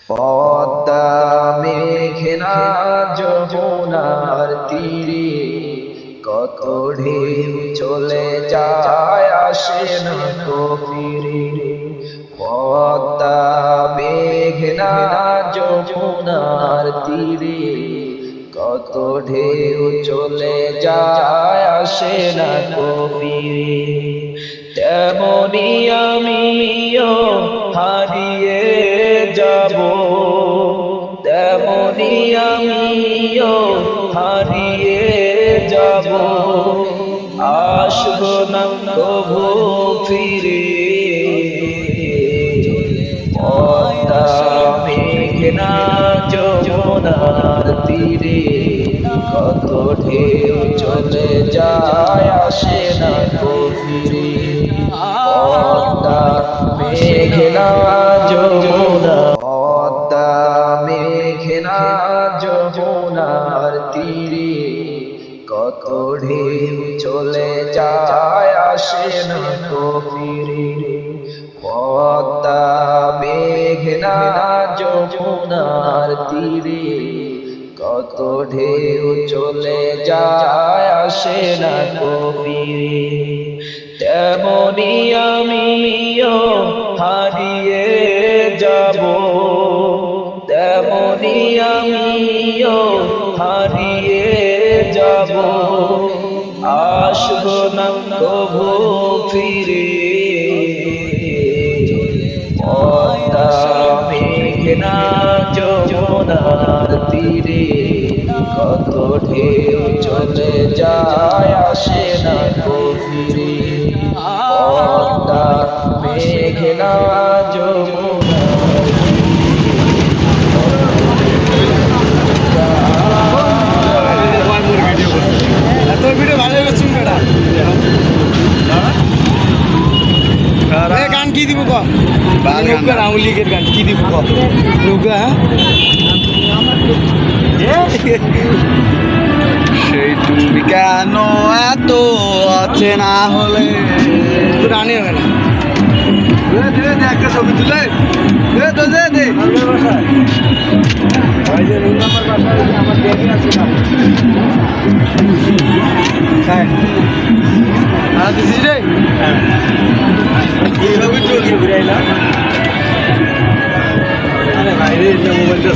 পদ্মা মেঘনা যমুনার তীরে কত ঢেউ চলে যায় আসে না তো ফিরে। পদ্মা মেঘনা যমুনার তীরে কত ঢেউ চলে যায় আসে না তো ফিরে। তেমনি আমিও হারিয়ে যাব, তেমনি আমিও হারিয়ে যাব, আসবো না কবু ফিরে। পদ্মা মেঘনা যমুনার তীরে কত ঢেউ চলে যায় আসে না তো ফিরে। পদ্মা মেঘনা যমুনা, পদ্মা মেঘনা যমুনার তীরে কত ঢেউ চলে যায় আসে না তো ফিরে। পদ্মা মেঘনা যমুনার তীরে কত ঢেউ চলে যায় আসে না তো ফিরে। তেমনি আমিও হারিয়ে যাব, তেমনি আমিও হারিয়ে যাব, আসবো না কবু ফিরে। পদ্মা মেঘনা যমুনার তীরে কত ঢেউ চলে যায় আসে না তো ফিরে। পদ্মা মেঘনা যমুনার গান কি দিব নৌকা আওয়ামী লীগের গান কি দিব নৌকা সেই তুমি কেন এত আছে না হলে রানে হবে না একটা ছবি তুলে তো দে এইভাবে চলছে ঘুরাইলাম বাইরে মোবাইলটা